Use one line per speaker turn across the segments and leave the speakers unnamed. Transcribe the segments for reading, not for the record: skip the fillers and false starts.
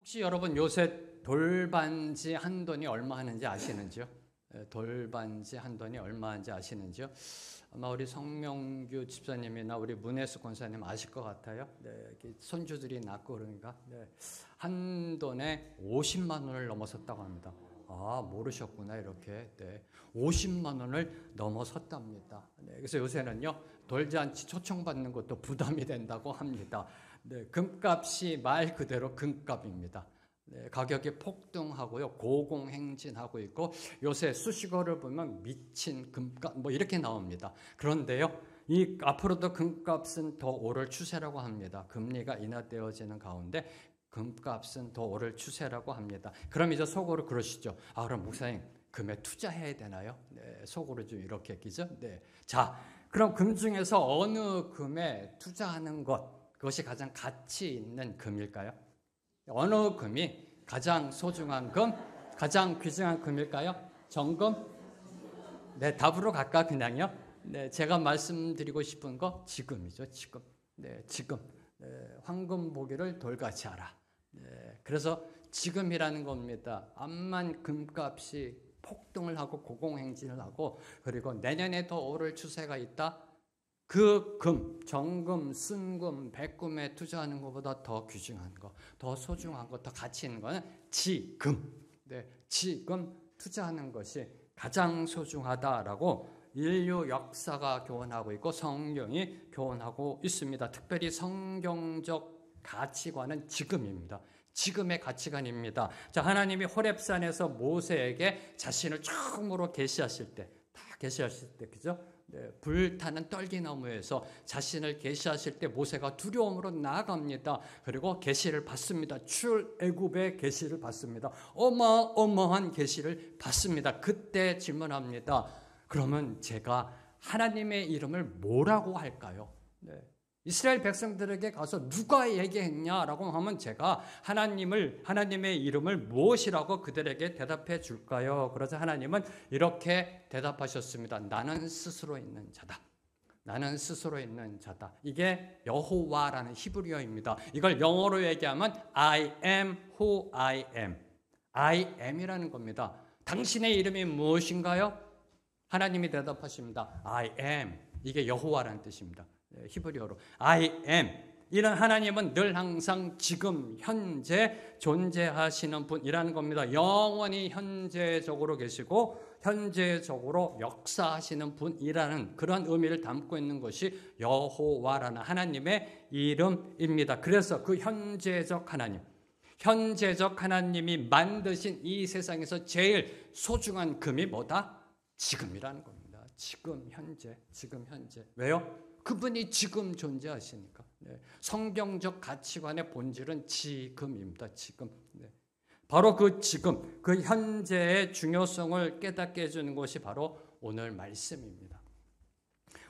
혹시 여러분 요새 돌반지 한 돈이 얼마 하는지 아시는지요? 돌반지 한 돈이 얼마 하는지 아시는지요? 아마 우리 성명규 집사님이나 우리 문혜수 권사님 아실 것 같아요. 네, 손주들이 낳고 그러니까 한 돈에 50만 원을 넘어섰다고 합니다. 아, 모르셨구나 이렇게. 네, 50만 원을 넘어섰답니다. 네, 그래서 요새는요 돌잔치 초청받는 것도 부담이 된다고 합니다. 네, 금값이 말 그대로 금값입니다. 네, 가격이 폭등하고요, 고공행진하고 있고 요새 수식어를 보면 미친 금값 뭐 이렇게 나옵니다. 그런데요, 이 앞으로도 금값은 더 오를 추세라고 합니다. 금리가 인하되어지는 가운데 금값은 더 오를 추세라고 합니다. 그럼 이제 속으로 그러시죠. 아, 그럼 목사님 금에 투자해야 되나요? 네, 속으로 좀 이렇게 끼죠. 네, 자, 그럼 금 중에서 어느 금에 투자하는 것, 그것이 가장 가치 있는 금일까요? 어느 금이 가장 소중한 금, 가장 귀중한 금일까요? 정금? 네, 답으로 갈까 그냥요? 네, 제가 말씀드리고 싶은 거 지금이죠, 지금. 네, 지금. 네, 황금 보기를 돌같이 하라. 네, 그래서 지금이라는 겁니다. 암만 금값이 폭등을 하고 고공행진을 하고 그리고 내년에 더 오를 추세가 있다. 그 금, 정금, 순금, 백금에 투자하는 것보다 더 귀중한 거, 더 소중한 거, 더 가치 있는 거는 지금. 네, 지금 투자하는 것이 가장 소중하다라고 인류 역사가 교훈하고 있고 성경이 교훈하고 있습니다. 특별히 성경적 가치관은 지금입니다. 지금의 가치관입니다. 자, 하나님이 호렙산에서 모세에게 자신을 처음으로 계시하실 때, 다 계시하실 때, 그죠? 네, 불타는 떨기나무에서 자신을 계시하실 때 모세가 두려움으로 나아갑니다. 그리고 계시를 받습니다. 출애굽의 계시를 받습니다. 어마어마한 계시를 받습니다. 그때 질문합니다. 그러면 제가 하나님의 이름을 뭐라고 할까요? 네. 이스라엘 백성들에게 가서 누가 얘기했냐라고 하면 제가 하나님의 이름을 무엇이라고 그들에게 대답해 줄까요? 그래서 하나님은 이렇게 대답하셨습니다. 나는 스스로 있는 자다. 나는 스스로 있는 자다. 이게 여호와라는 히브리어입니다. 이걸 영어로 얘기하면 I am who I am. I am이라는 겁니다. 당신의 이름이 무엇인가요? 하나님이 대답하십니다. I am. 이게 여호와라는 뜻입니다. 히브리어로 I am. 이런 하나님은 늘 항상 지금 현재 존재하시는 분이라는 겁니다. 영원히 현재적으로 계시고 현재적으로 역사하시는 분이라는 그런 의미를 담고 있는 것이 여호와라는 하나님의 이름입니다. 그래서 그 현재적 하나님이 만드신 이 세상에서 제일 소중한 금이 뭐다? 지금이라는 겁니다. 지금 현재. 왜요? 그분이 지금 존재하시니까. 네. 성경적 가치관의 본질은 지금입니다. 지금. 네. 바로 그 지금, 그 현재의 중요성을 깨닫게 해주는 것이 바로 오늘 말씀입니다.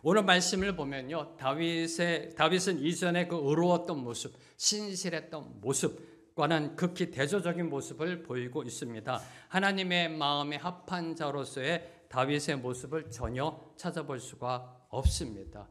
오늘 말씀을 보면요, 다윗은 이전에 그 의로웠던 모습, 신실했던 모습과는 극히 대조적인 모습을 보이고 있습니다. 하나님의 마음에 합한 자로서의 다윗의 모습을 전혀 찾아볼 수가 없습니다.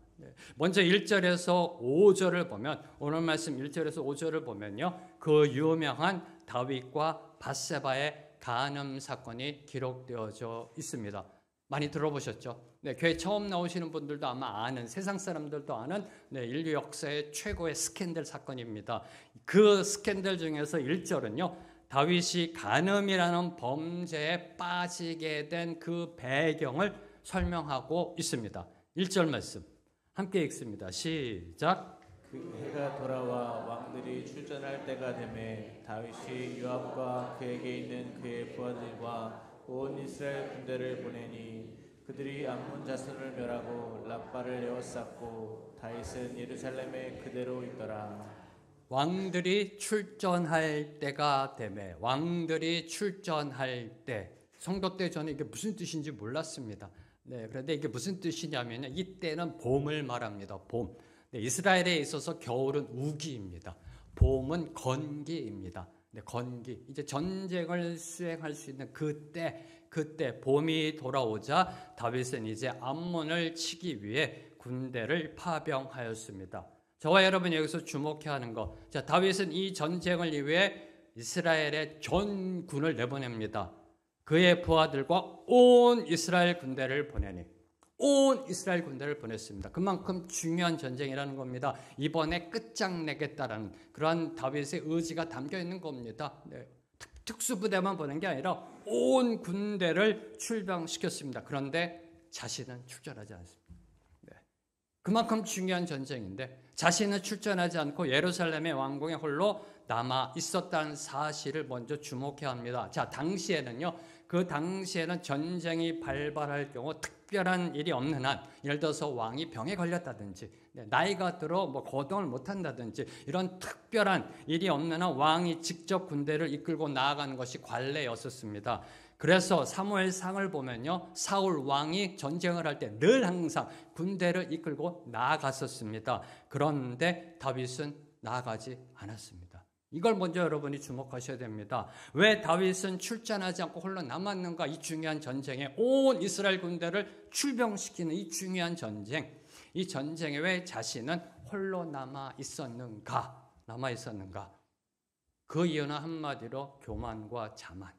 먼저 1절에서 5절을 보면, 오늘 말씀 1절에서 5절을 보면요, 그 유명한 다윗과 밧세바의 간음 사건이 기록되어져 있습니다. 많이 들어보셨죠? 네, 교회 처음 나오시는 분들도 아마 아는, 세상 사람들도 아는 인류 역사의 최고의 스캔들 사건입니다. 그 스캔들 중에서 1절은요, 다윗이 간음이라는 범죄에 빠지게 된 그 배경을 설명하고 있습니다. 1절 말씀 함께 읽습니다. 시작.
그 해가 돌아와 왕들이 출전할 때가 되매 다윗이 요압과 그에게 있는 그의 부하들과 온 이스라엘 군대를 보내니 그들이 암몬 자손을 멸하고 랍바를 에워쌌고 다윗은 예루살렘에 그대로 있더라.
왕들이 출전할 때가 되매, 왕들이 출전할 때, 성도 때 저는 이게 무슨 뜻인지 몰랐습니다. 네, 그런데 이게 무슨 뜻이냐면요, 이때는 봄을 말합니다. 봄. 네, 이스라엘에 있어서 겨울은 우기입니다. 봄은 건기입니다. 네, 건기. 이제 전쟁을 수행할 수 있는 그때 봄이 돌아오자 다윗은 이제 암몬을 치기 위해 군대를 파병하였습니다. 저와 여러분이 여기서 주목해야 하는 것. 자, 다윗은 이 전쟁을 위해 이스라엘의 전군을 내보냅니다. 그의 부하들과 온 이스라엘 군대를 보내니 온 이스라엘 군대를 보냈습니다. 그만큼 중요한 전쟁이라는 겁니다. 이번에 끝장내겠다라는 그러한 다윗의 의지가 담겨 있는 겁니다. 네. 특수부대만 보낸 게 아니라 온 군대를 출병시켰습니다. 그런데 자신은 출전하지 않습니다. 네. 그만큼 중요한 전쟁인데 자신은 출전하지 않고 예루살렘의 왕궁에 홀로 남아 있었다는 사실을 먼저 주목해야 합니다. 자, 그 당시에는 전쟁이 발발할 경우 특별한 일이 없는 한, 예를 들어서 왕이 병에 걸렸다든지, 나이가 들어 거동을 못한다든지, 이런 특별한 일이 없는 한 왕이 직접 군대를 이끌고 나아가는 것이 관례였었습니다. 그래서 사무엘상을 보면요, 사울 왕이 전쟁을 할 때 늘 항상 군대를 이끌고 나아갔었습니다. 그런데 다윗은 나아가지 않았습니다. 이걸 먼저 여러분이 주목하셔야 됩니다. 왜 다윗은 출전하지 않고 홀로 남았는가? 이 중요한 전쟁에 온 이스라엘 군대를 출병시키는 이 중요한 전쟁, 이 전쟁에 왜 자신은 홀로 남아 있었는가? 그 이유는 한마디로 교만과 자만.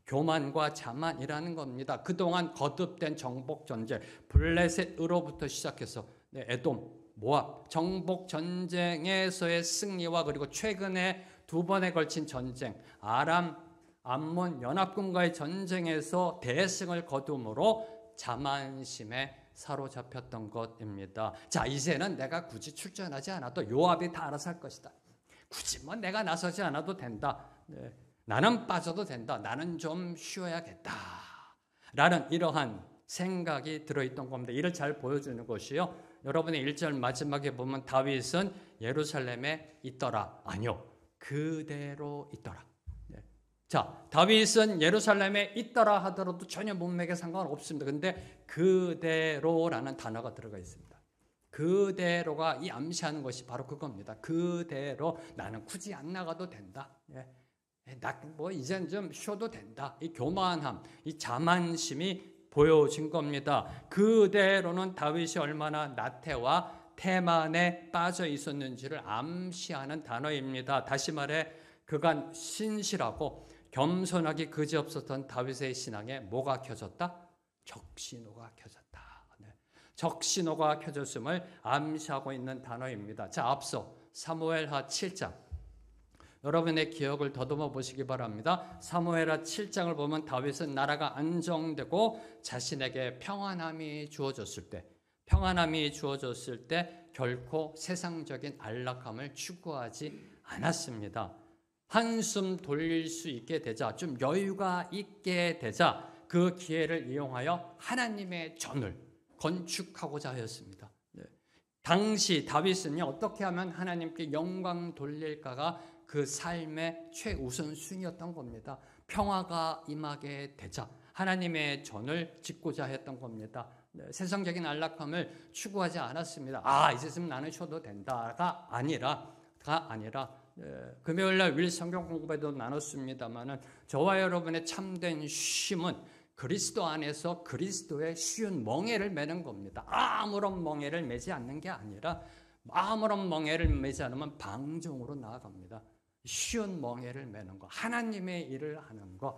교만과 자만이라는 겁니다. 그동안 거듭된 정복 전쟁, 블레셋으로부터 시작해서 에돔, 모압, 정복 전쟁에서의 승리와 그리고 최근에 2번에 걸친 전쟁, 아람, 암몬 연합군과의 전쟁에서 대승을 거둠으로 자만심에 사로잡혔던 것입니다. 자, 이제는 내가 굳이 출전하지 않아도 요압이 다 알아서 할 것이다. 굳이 내가 나서지 않아도 된다. 네. 나는 빠져도 된다. 나는 좀 쉬어야겠다. 라는 이러한 생각이 들어있던 겁니다. 이를 잘 보여주는 것이요. 여러분의 1절 마지막에 보면 다윗은 예루살렘에 있더라. 아니요. 그대로 있더라. 네. 자, 다윗은 예루살렘에 있더라 하더라도 전혀 문맥에 상관없습니다. 근데 그대로라는 단어가 들어가 있습니다. 그대로가 이 암시하는 것이 바로 그겁니다. 그대로 나는 굳이 안 나가도 된다. 네. 이젠 좀 쉬어도 된다. 이 교만함, 이 자만심이 보여진 겁니다. 그대로는 다윗이 얼마나 나태와 태만에 빠져 있었는지를 암시하는 단어입니다. 다시 말해 그간 신실하고 겸손하기 그지없었던 다윗의 신앙에 뭐가 켜졌다? 적신호가 켜졌다. 네. 적신호가 켜졌음을 암시하고 있는 단어입니다. 자, 앞서 사무엘하 7장 여러분의 기억을 더듬어 보시기 바랍니다. 사무엘하 7장을 보면 다윗은 나라가 안정되고 자신에게 평안함이 주어졌을 때 결코 세상적인 안락함을 추구하지 않았습니다. 한숨 돌릴 수 있게 되자, 좀 여유가 있게 되자 그 기회를 이용하여 하나님의 전을 건축하고자 하였습니다. 네. 당시 다윗은요, 어떻게 하면 하나님께 영광 돌릴까가 그 삶의 최우선순위였던 겁니다. 평화가 임하게 되자 하나님의 전을 짓고자 했던 겁니다. 네, 세상적인 안락함을 추구하지 않았습니다. 이제쯤 나는 쉬어도 된다가 아니라 금요일날 윌 성경 공부에도 나눴습니다만은 저와 여러분의 참된 쉼은 그리스도 안에서 그리스도의 쉬운 멍에를 매는 겁니다. 아무런 멍에를 매지 않는 게 아니라 아무런 멍에를 매지 않으면 방종으로 나아갑니다. 쉬운 멍에를 매는 거, 하나님의 일을 하는 거,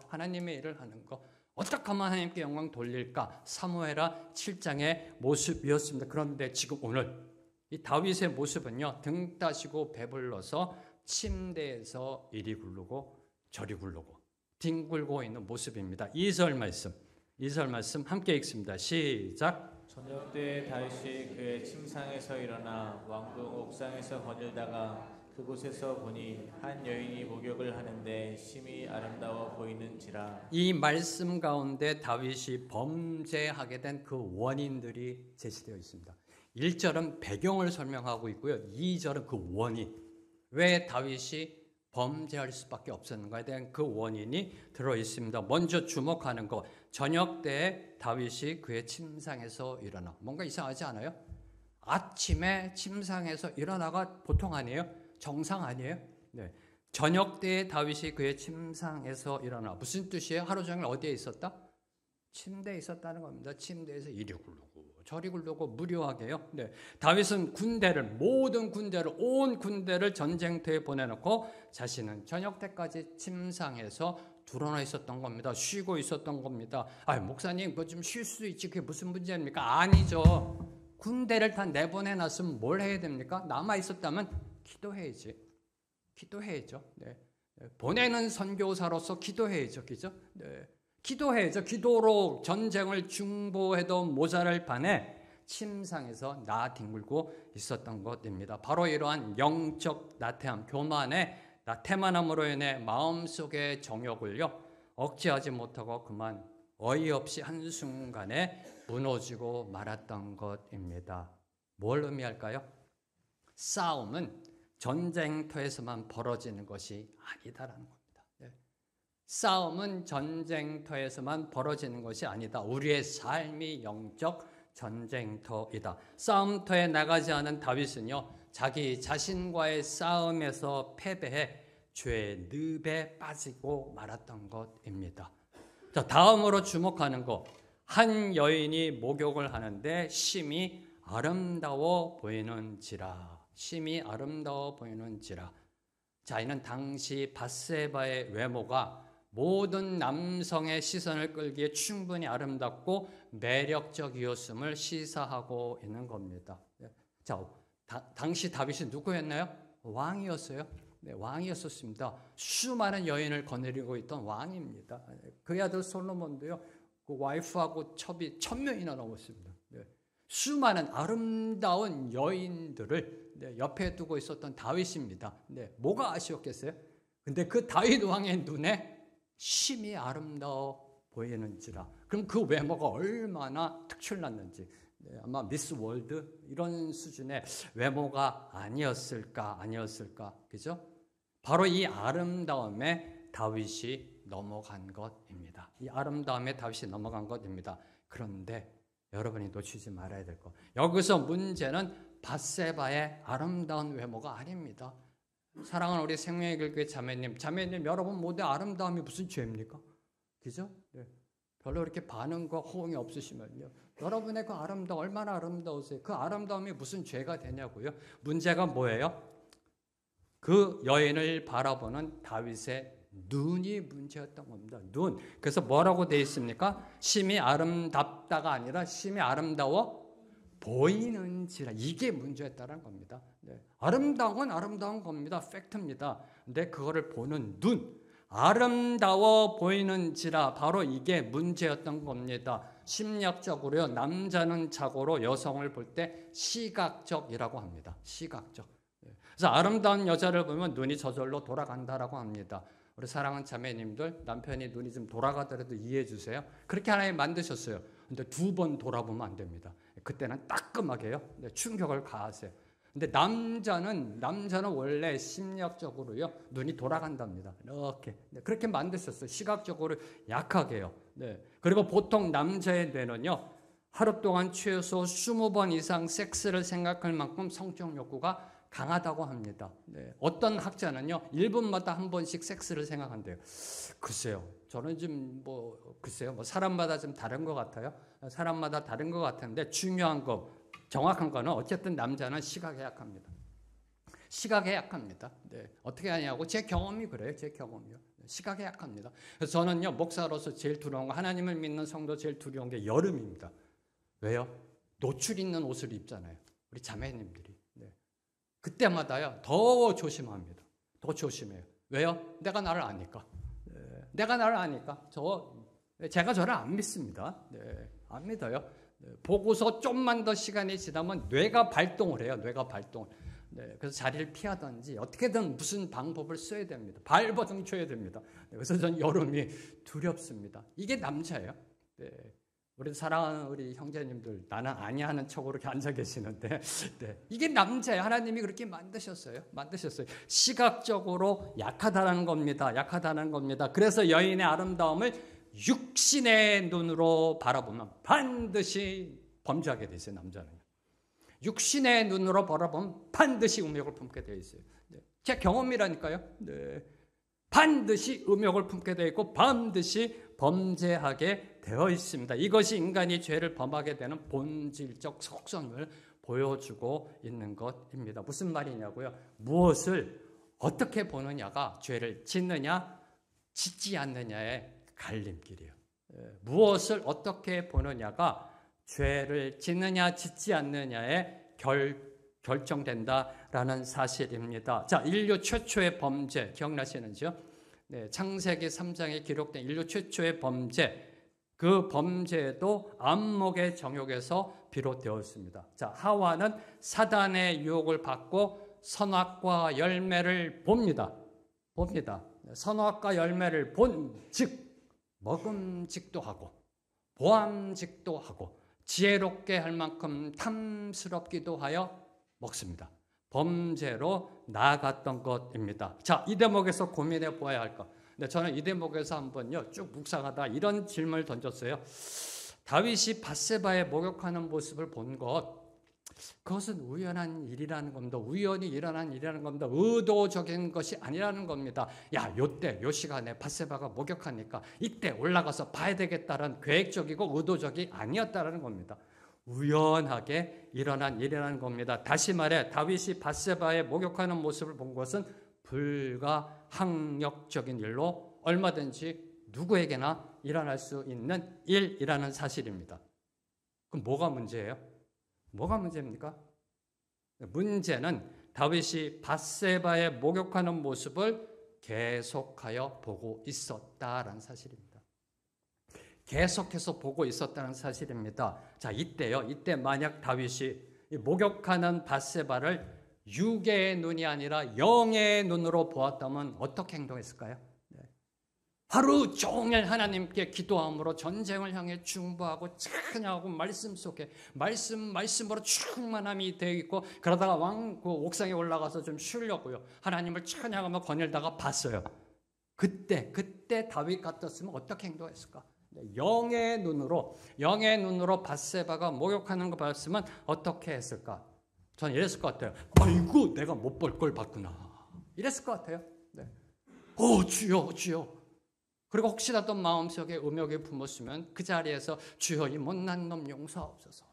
어떻게 하면 하나님께 영광 돌릴까? 사무엘하 7장의 모습이었습니다. 그런데 지금 오늘 이 다윗의 모습은요, 등 따시고 배불러서 침대에서 이리 굴르고 저리 굴르고 뒹굴고 있는 모습입니다. 2절 말씀 함께 읽습니다. 시작.
저녁 때 다윗이 그의 침상에서 일어나 왕궁 옥상에서 거닐다가 그곳에서 보니 한 여인이 목욕을 하는데 심히 아름다워 보이는지라.
이 말씀 가운데 다윗이 범죄하게 된 그 원인들이 제시되어 있습니다. 1절은 배경을 설명하고 있고요. 2절은 그 원인, 왜 다윗이 범죄할 수밖에 없었는가에 대한 그 원인이 들어 있습니다. 먼저 주목하는 것, 저녁 때 다윗이 그의 침상에서 일어나. 뭔가 이상하지 않아요? 아침에 침상에서 일어나가 보통 아니에요? 정상 아니에요? 네. 저녁 때에 다윗이 그의 침상에서 일어나. 무슨 뜻이에요? 하루 종일 어디에 있었다? 침대에 있었다는 겁니다. 침대에서 이리 굴르고 저리 굴르고 무료하게요. 네. 다윗은 모든 군대를, 온 군대를 전쟁터에 보내놓고 자신은 저녁 때까지 침상에서 드러나 있었던 겁니다. 쉬고 있었던 겁니다. 목사님, 그거 좀 쉴 수 있지. 그게 무슨 문제입니까? 아니죠. 군대를 다 내보내놨으면 뭘 해야 됩니까? 남아 있었다면 기도해야지. 기도해야죠. 네. 보내는 선교사로서 기도해야죠. 그죠? 네. 기도해야죠. 기도로 전쟁을 중보해도 모자랄 판에 침상에서 나뒹굴고 있었던 것입니다. 바로 이러한 영적 나태함, 교만의 나태만함으로 인해 마음속의 정욕을요 억제하지 못하고 그만 어이없이 한순간에 무너지고 말았던 것입니다. 뭘 의미할까요? 싸움은 전쟁터에서만 벌어지는 것이 아니다라는 겁니다. 네. 싸움은 전쟁터에서만 벌어지는 것이 아니다. 우리의 삶이 영적 전쟁터이다. 싸움터에 나가지 않은 다윗은요, 자기 자신과의 싸움에서 패배해 죄의 늪에 빠지고 말았던 것입니다. 자, 다음으로 주목하는 것, 한 여인이 목욕을 하는데 심히 아름다워 보이는지라. 심히 아름다워 보이는지라. 자, 이는 당시 밧세바의 외모가 모든 남성의 시선을 끌기에 충분히 아름답고 매력적이었음을 시사하고 있는 겁니다. 자, 당시 다윗이 누구였나요? 왕이었어요. 네, 왕이었었습니다. 수많은 여인을 거느리고 있던 왕입니다. 그의 아들 솔로몬도요, 그 와이프하고 첩이 1000명이나 넘었습니다. 네, 수많은 아름다운 여인들을 옆에 두고 있었던 다윗입니다. 네, 뭐가 아쉬웠겠어요? 근데 그 다윗 왕의 눈에 심히 아름다워 보이는지라. 그럼 그 외모가 얼마나 특출났는지. 네, 아마 미스 월드 이런 수준의 외모가 아니었을까. 그죠? 바로 이 아름다움에 다윗이 넘어간 것입니다. 이 아름다움에 다윗이 넘어간 것입니다. 그런데 여러분이 놓치지 말아야 될 것. 여기서 문제는 밧세바의 아름다운 외모가 아닙니다. 사랑하는 우리 생명의 길교회 자매님 여러분 모두 아름다움이 무슨 죄입니까? 그죠? 네. 별로 그렇게 반응과 호응이 없으시면요, 여러분의 그 아름다움 얼마나 아름다우세요? 그 아름다움이 무슨 죄가 되냐고요? 문제가 뭐예요? 그 여인을 바라보는 다윗의 눈이 문제였던 겁니다. 눈. 그래서 뭐라고 되어 있습니까? 심히 아름답다가 아니라 심히 아름다워 보이는지라. 이게 문제였다는 겁니다. 네. 아름다운 아름다운 겁니다. 팩트입니다. 근데 그거를 보는 눈, 아름다워 보이는지라, 바로 이게 문제였던 겁니다. 심리학적으로요, 남자는 자고로 여성을 볼 때 시각적이라고 합니다. 시각적. 그래서 아름다운 여자를 보면 눈이 저절로 돌아간다라고 합니다. 우리 사랑하는 자매님들, 남편이 눈이 좀 돌아가더라도 이해해 주세요. 그렇게 하나님 만드셨어요. 근데 2번 돌아보면 안 됩니다. 그때는 따끔하게요, 충격을 가하세요. 근데 남자는 원래 심리학적으로요, 눈이 돌아간답니다. 이렇게. 그렇게 만드셨어요. 시각적으로 약하게요. 네. 그리고 보통 남자의 뇌는요, 하루 동안 최소 20번 이상 섹스를 생각할 만큼 성적 욕구가 강하다고 합니다. 네. 어떤 학자는요, 1분마다 한 번씩 섹스를 생각한대요. 글쎄요, 저는 좀 글쎄요, 사람마다 좀 다른 것 같아요. 사람마다 다른 것 같은데, 중요한 거, 정확한 거는 어쨌든 남자는 시각에 약합니다. 시각에 약합니다. 네. 어떻게 하냐고, 제 경험이 그래요. 제 경험이요. 시각에 약합니다. 그래서 저는요, 목사로서 제일 두려운 거, 하나님을 믿는 성도 제일 두려운 게 여름입니다. 왜요? 노출 있는 옷을 입잖아요. 우리 자매님들이. 네. 그때마다요, 더 조심합니다. 더 조심해요. 왜요? 내가 나를 아니까. 네. 내가 나를 아니까. 제가 저를 안 믿습니다. 네. 안 믿어요. 네. 보고서 좀만 더 시간이 지나면 뇌가 발동을 해요. 뇌가 발동을. 네. 그래서 자리를 피하든지 어떻게든 무슨 방법을 써야 됩니다. 발버둥 쳐야 됩니다. 네. 그래서 전 여름이 두렵습니다. 이게 남자예요. 네. 우리 사랑하는 우리 형제님들, 나는 아니야 하는 척으로 이렇게 앉아 계시는데, 네. 이게 남자예요. 하나님이 그렇게 만드셨어요. 시각적으로 약하다는 겁니다. 그래서 여인의 아름다움을 육신의 눈으로 바라보면 반드시 범죄하게 돼 있어요. 남자는 육신의 눈으로 바라보면 반드시 음욕을 품게 되어 있어요. 네. 제 경험이라니까요. 네. 반드시 음욕을 품게 되어 있고 반드시 범죄하게 되어 있습니다. 이것이 인간이 죄를 범하게 되는 본질적 속성을 보여주고 있는 것입니다. 무슨 말이냐고요? 무엇을 어떻게 보느냐가 죄를 짓느냐 짓지 않느냐의 갈림길이에요. 무엇을 어떻게 보느냐가 죄를 짓느냐 짓지 않느냐에 결정된다라는 사실입니다. 자, 인류 최초의 범죄 기억나시는지요? 네, 창세기 3장에 기록된 인류 최초의 범죄, 그 범죄도 안목의 정욕에서 비롯되었습니다. 자, 하와는 사단의 유혹을 받고 선악과 열매를 봅니다. 선악과 열매를 본 즉 먹음직도 하고 보암직도 하고 지혜롭게 할 만큼 탐스럽기도 하여 먹습니다. 범죄로 나아갔던 것입니다. 자, 이 대목에서 고민해 보아야 할 것. 근데 저는 이 대목에서 한번요 쭉 묵상하다 이런 질문을 던졌어요. 다윗이 밧세바의 목욕하는 모습을 본 것, 그것은 우연한 일이라는 겁니다. 우연히 일어난 일이라는 겁니다. 의도적인 것이 아니라는 겁니다. 야, 요때 요 시간에 밧세바가 목욕하니까 이때 올라가서 봐야 되겠다는 계획적이고 의도적이 아니었다는 겁니다. 우연하게 일어난 일이라는 겁니다. 다시 말해 다윗이 밧세바의 목욕하는 모습을 본 것은 불가항력적인 일로 얼마든지 누구에게나 일어날 수 있는 일이라는 사실입니다. 그럼 뭐가 문제예요? 뭐가 문제입니까? 문제는 다윗이 밧세바의 목욕하는 모습을 계속하여 보고 있었다라는 사실입니다. 계속해서 보고 있었다는 사실입니다. 자, 이때 만약 다윗이 목욕하는 밧세바를 육의 눈이 아니라 영의 눈으로 보았다면 어떻게 행동했을까요? 하루 종일 하나님께 기도함으로 전쟁을 향해 중보하고 찬양하고 말씀 속에 말씀으로 충만함이 되어 있고 그러다가 그 옥상에 올라가서 좀 쉬려고요. 하나님을 찬양하며 거닐다가 봤어요. 그때 다윗 같았으면 어떻게 행동했을까? 영의 눈으로 밧세바가 목욕하는 거 봤으면 어떻게 했을까? 저는 이랬을 것 같아요. 아이고, 내가 못 볼 걸 봤구나. 이랬을 것 같아요. 네. 주여. 그리고 혹시라도 마음속에 음욕이 품었으면 그 자리에서 주여 이 못난 놈 용서하옵소서.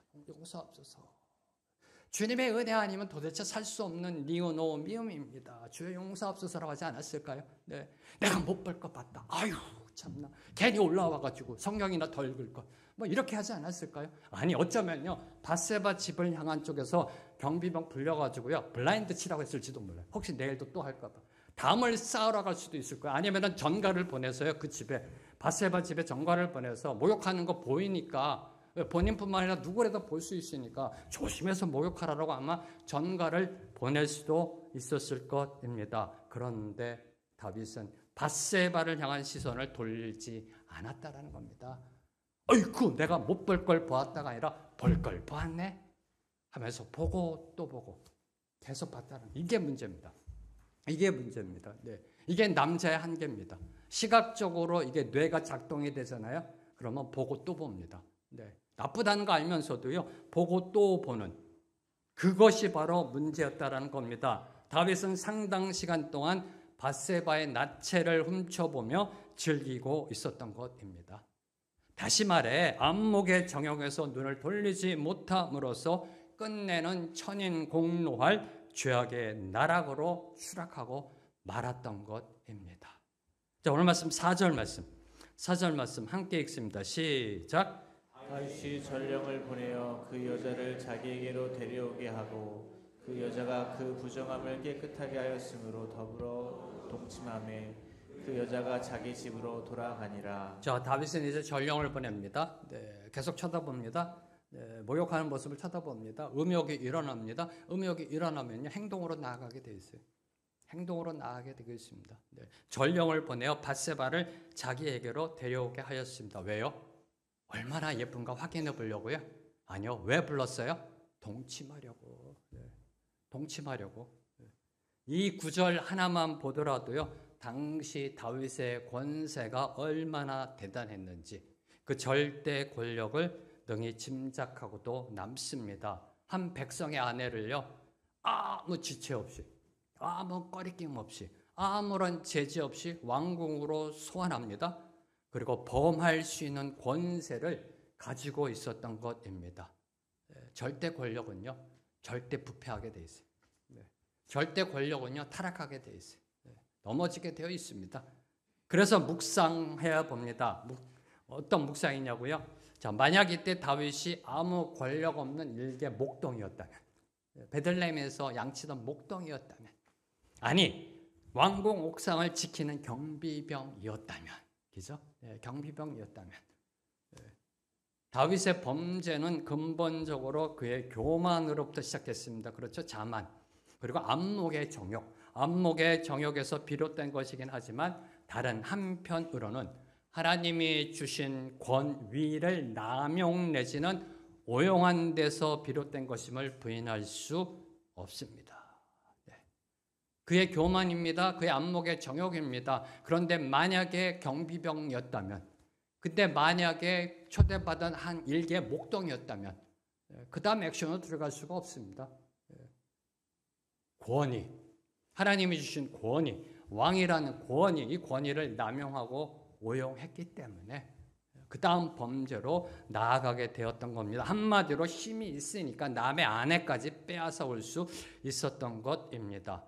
주님의 은혜 아니면 도대체 살 수 없는 미움입니다. 주여 용서하옵소서라고 하지 않았을까요? 네. 내가 못 볼 것 봤다. 아유 참나. 괜히 올라와가지고 성경이나 더 읽을 것. 뭐 이렇게 하지 않았을까요? 아니 어쩌면요 밧세바 집을 향한 쪽에서 경비병 불려가지고요 블라인드 치라고 했을지도 몰라요. 혹시 내일도 또 할까 봐. 담을 쌓으러 갈 수도 있을 거예요. 아니면 전가를 보내서요 그 집에 밧세바 집에 전가를 보내서 목욕하는 거 보이니까 본인뿐만 아니라 누구라도 볼 수 있으니까 조심해서 목욕하라고 아마 전가를 보낼 수도 있었을 것입니다. 그런데 다윗은 밧세바를 향한 시선을 돌리지 않았다라는 겁니다. 어이구 내가 못 볼 걸 보았다가 아니라 볼 걸 보았네 하면서 보고 또 보고 계속 봤다는 이게 문제입니다. 네. 이게 남자의 한계입니다. 시각적으로 이게 뇌가 작동이 되잖아요. 그러면 보고 또 봅니다. 네. 나쁘다는 거 알면서도요. 보고 또 보는 그것이 바로 문제였다라는 겁니다. 다윗은 상당 시간 동안 밧세바의 나체를 훔쳐보며 즐기고 있었던 것입니다. 다시 말해 안목의 정욕에서 눈을 돌리지 못함으로써 끝내는 천인공노할 죄악의 나락으로 추락하고 말았던 것입니다. 자, 오늘 말씀 4절 말씀 함께 읽습니다. 시작.
다윗이 전령을 보내어 그 여자를 자기에게로 데려오게 하고 그 여자가 그 부정함을 깨끗하게 하였으므로 더불어 동침하매 그 여자가 자기 집으로 돌아가니라.
자, 다윗은 이제 전령을 보냅니다. 네, 계속 쳐다봅니다. 네, 목욕하는 모습을 쳐다봅니다. 음욕이 일어납니다. 음욕이 일어나면요 행동으로 나아가게 되어 있어요. 행동으로 나아가게 되어 있습니다. 네, 전령을 보내어 밧세바를 자기에게로 데려오게 하였습니다. 왜요? 얼마나 예쁜가 확인해 보려고요? 아니요. 왜 불렀어요? 동침하려고. 네, 동침하려고. 네. 이 구절 하나만 보더라도요. 당시 다윗의 권세가 얼마나 대단했는지 그 절대 권력을 능히 짐작하고도 남습니다. 한 백성의 아내를요. 아무 지체 없이 아무 꺼리낌 없이 아무런 제지 없이 왕궁으로 소환합니다. 그리고 범할 수 있는 권세를 가지고 있었던 것입니다. 절대 권력은요, 절대 부패하게 돼 있어요. 절대 권력은요, 타락하게 돼 있어요. 넘어지게 되어 있습니다. 그래서 묵상해야 봅니다. 어떤 묵상이냐고요? 자, 만약 이때 다윗이 아무 권력 없는 일개 목동이었다면, 베들레헴에서 양치던 목동이었다면, 아니 왕궁 옥상을 지키는 경비병이었다면, 그죠? 경비병이었다면, 다윗의 범죄는 근본적으로 그의 교만으로부터 시작했습니다. 그렇죠? 자만. 그리고 안목의 정욕. 안목의 정욕에서 비롯된 것이긴 하지만 다른 한편으로는 하나님이 주신 권위를 남용 내지는 오용한 데서 비롯된 것임을 부인할 수 없습니다. 그의 교만입니다. 그의 안목의 정욕입니다. 그런데 만약에 경비병이었다면, 그때 만약에 초대받은 한 일개 목동이었다면 그 다음 액션으로 들어갈 수가 없습니다. 권위, 하나님이 주신 권위, 왕이라는 권위, 이 권위를 남용하고 오용했기 때문에 그 다음 범죄로 나아가게 되었던 겁니다. 한마디로 힘이 있으니까 남의 아내까지 빼앗아올 수 있었던 것입니다.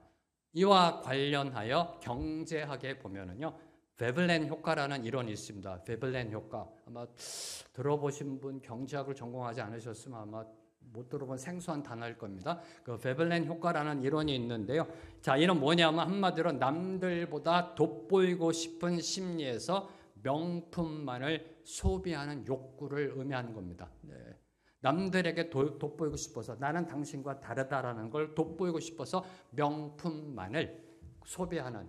이와 관련하여 경제학에 보면은요, 베블렌 효과라는 이론이 있습니다. 베블렌 효과. 아마 들어보신 분 경제학을 전공하지 않으셨으면 아마 못 들어본 생소한 단어일 겁니다. 그 베블렌 효과라는 이론이 있는데요. 자, 이는 뭐냐면 한마디로 남들보다 돋보이고 싶은 심리에서 명품만을 소비하는 욕구를 의미하는 겁니다. 남들에게 돋보이고 싶어서, 나는 당신과 다르다라는 걸 돋보이고 싶어서 명품만을 소비하는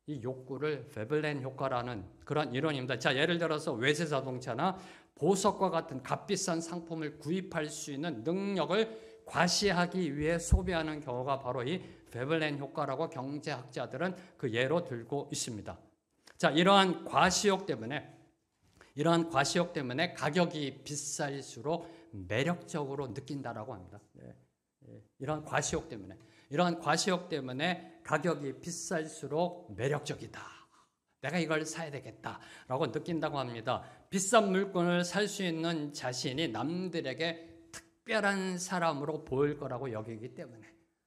이 욕구를 베블렌 효과라는 그런 이론입니다. 자, 예를 들어서 외제 자동차나 보석과 같은 값비싼 상품을 구입할 수 있는 능력을 과시하기 위해 소비하는 경우가 바로 이 베블렌 효과라고 경제학자들은 그 예로 들고 있습니다. 자, 이러한 과시욕 때문에 가격이 비쌀수록 매력적으로 느낀다라고 합니다. 이러한 과시욕 때문에 가격이 비쌀수록 매력적이다. 내가 이걸 사야 되겠다라고 느낀다고 합니다. 비싼 물건을 살 수 있는 자신이 남들에게 특별한 사람으로 보일 거라고 여기기 때문에,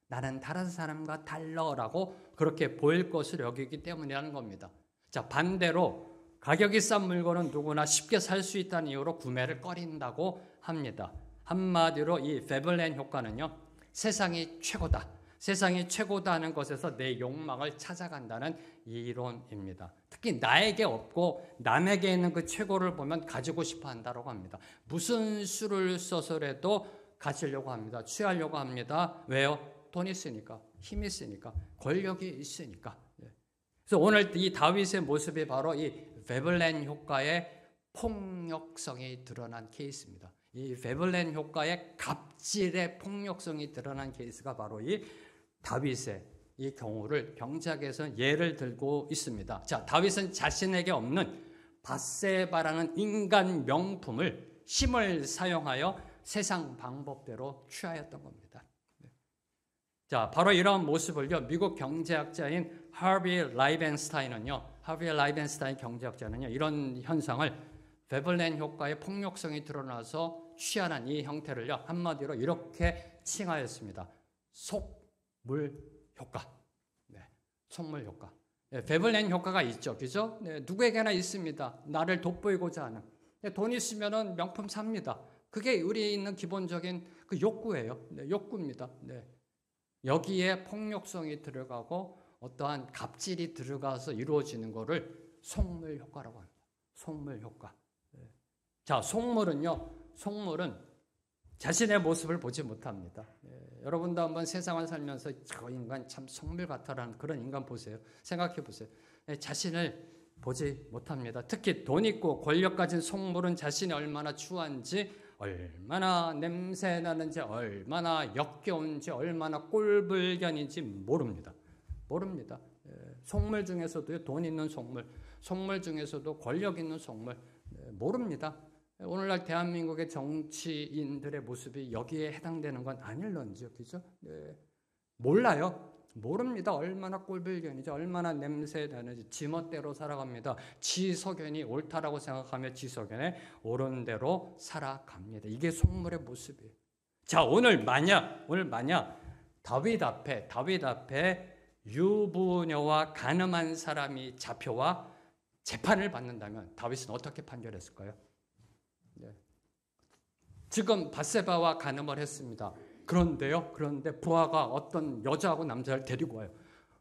나는 다른 사람과 달라라고 그렇게 보일 것을 여기기 때문이라는 겁니다. 자, 반대로 가격이 싼 물건은 누구나 쉽게 살 수 있다는 이유로 구매를 꺼린다고 합니다. 한마디로 이 베블렌 효과는요, 세상이 최고다 하는 것에서 내 욕망을 찾아간다는 이론입니다. 특히 나에게 없고 남에게 있는 그 최고를 보면 가지고 싶어 한다고 합니다. 무슨 수를 써서라도 가지려고 합니다. 취하려고 합니다. 왜요? 돈이 있으니까, 힘이 있으니까, 권력이 있으니까. 그래서 오늘 이 다윗의 모습이 바로 이 베블렌 효과의 폭력성이 드러난 케이스입니다. 이 베블렌 효과의 갑질의 폭력성이 드러난 케이스가 바로 이 다윗의 이 경우를 경제학에서는 예를 들고 있습니다. 자, 다윗은 자신에게 없는 밧세바라는 인간 명품을 힘을 사용하여 세상 방법대로 취하였던 겁니다. 자, 바로 이러한 모습을요, 미국 경제학자인 하비 라이벤스타인 경제학자는요, 이런 현상을 베블렌 효과의 폭력성이 드러나서 취하는 이 형태를요, 한마디로 이렇게 칭하였습니다. 속물 효과. 속물 효과. 베블렌 효과가 있죠. 그죠? 누구에게나 있습니다. 나를 돋보이고자 하는. 돈 있으면은 명품 삽니다. 그게 우리에 있는 기본적인 그 욕구예요. 욕구입니다. 여기에 폭력성이 들어가고 어떠한 갑질이 들어가서 이루어지는 것을 속물 효과라고 합니다. 속물 효과. 자, 속물은 자신의 모습을 보지 못합니다. 여러분도 한번 세상을 살면서 저 인간 참 속물 같아라는 그런 인간 보세요. 생각해 보세요. 자신을 보지 못합니다. 특히 돈 있고 권력 가진 속물은 자신이 얼마나 추한지, 얼마나 냄새 나는지, 얼마나 역겨운지, 얼마나 꼴불견인지 모릅니다. 속물 중에서도 돈 있는 속물 중에서도 권력 있는 속물 모릅니다. 오늘날 대한민국의 정치인들의 모습이 여기에 해당되는 건 아닐런지요, 그죠? 몰라요. 모릅니다. 얼마나 꼴불견이죠. 얼마나 냄새 나는지. 지멋대로 살아갑니다. 지 소견이 옳다라고 생각하며 지 소견에 옳은 대로 살아갑니다. 이게 속물의 모습이에요. 자, 오늘 만약 다윗 앞에 유부녀와 간음한 사람이 잡혀와 재판을 받는다면 다윗은 어떻게 판결했을까요? 네. 지금 밧세바와 간음을 했습니다. 그런데 부하가 어떤 여자하고 남자를 데리고 와요.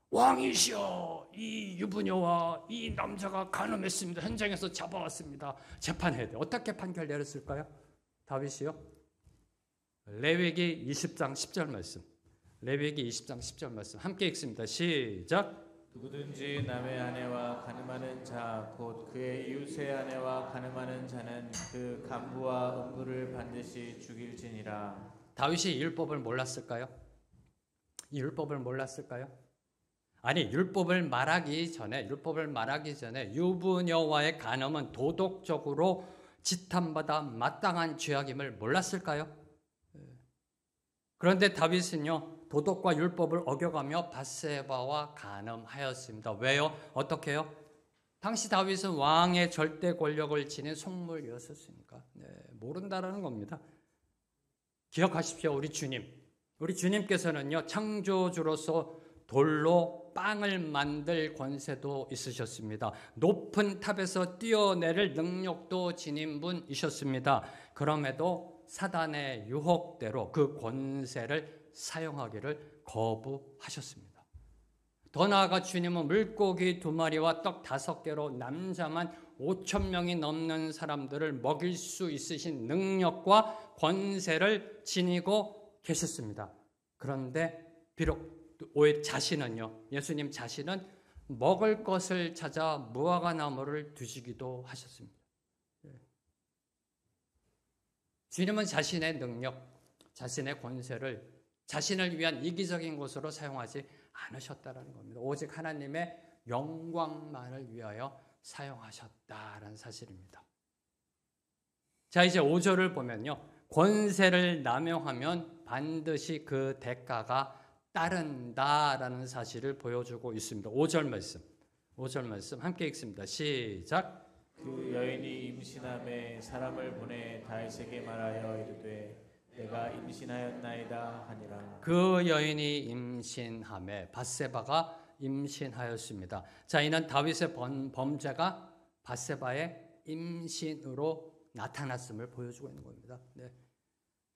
왕이시여, 이 유부녀와 이 남자가 간음했습니다. 현장에서 잡아왔습니다. 재판해야 돼. 어떻게 판결 내렸을까요? 다윗이요? 레위기 20장 10절 말씀. 레위기 20장 10절 말씀. 함께 읽습니다. 시작.
누구든지 남의 아내와 간음하는 자 곧 그의 이웃의 아내와 간음하는 자는 그 간부와 음부를 반드시 죽일지니라.
다윗이 이 율법을 몰랐을까요? 이 율법을 몰랐을까요? 아니, 율법을 말하기 전에 유부녀와의 간음은 도덕적으로 지탄받아 마땅한 죄악임을 몰랐을까요? 그런데 다윗은요, 도덕과 율법을 어겨가며 밧세바와 간음하였습니다. 왜요? 어떻게 해요? 당시 다윗은 왕의 절대 권력을 지닌 속물이었으니까. 네, 모른다라는 겁니다. 기억하십시오. 우리 주님께서는요, 창조주로서 돌로 빵을 만들 권세도 있으셨습니다. 높은 탑에서 뛰어내릴 능력도 지닌 분이셨습니다. 그럼에도 사단의 유혹대로 그 권세를 사용하기를 거부하셨습니다. 더 나아가 주님은 물고기 2마리와 떡 5개로 남자만 5,000명이 넘는 사람들을 먹일 수 있으신 능력과 권세를 지니고 계셨습니다. 그런데 비록 예수님 자신은 먹을 것을 찾아 무화과 나무를 드시기도 하셨습니다. 주님은 자신의 능력, 자신의 권세를 자신을 위한 이기적인 것으로 사용하지 않으셨다는 겁니다. 오직 하나님의 영광만을 위하여 사용하셨다는 사실입니다. 자, 이제 5절을 보면요, 권세를 남용하면 반드시 그 대가가 따른다라는 사실을 보여주고 있습니다. 5절 말씀 함께 읽습니다. 시작.
그 여인이 임신함에 사람을 보내 다윗에게 말하여 이르되 내가 임신하였나이다 하니라.
그 여인이 임신함에 밧세바가 임신하였습니다. 자, 이는 다윗의 범죄가 밧세바의 임신으로 나타났음을 보여주고 있는 겁니다. 네.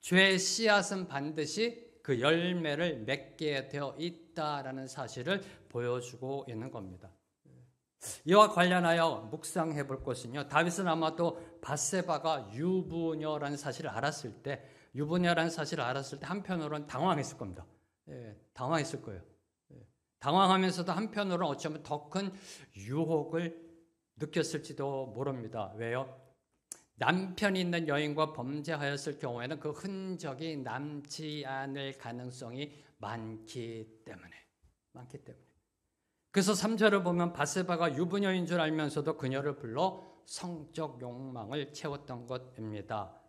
죄의 씨앗은 반드시 그 열매를 맺게 되어 있다라는 사실을 보여주고 있는 겁니다. 이와 관련하여 묵상해 볼 것은요, 다윗은 아마도 밧세바가 유부녀라는 사실을 알았을 때 한편으로는 당황했을 겁니다. 당황했을 거예요. 당황하면서도 한편으로는 어쩌면 더 큰 유혹을 느꼈을지도 모릅니다. 왜요? 남편이 있는 여인과 범죄하였을 경우에는 그 흔적이 남지 않을 가능성이 많기 때문에. 그래서 3절을 보면 밧세바가 유부녀인 줄 알면서도 그녀를 불러 성적 욕망을 채웠던 것입니다.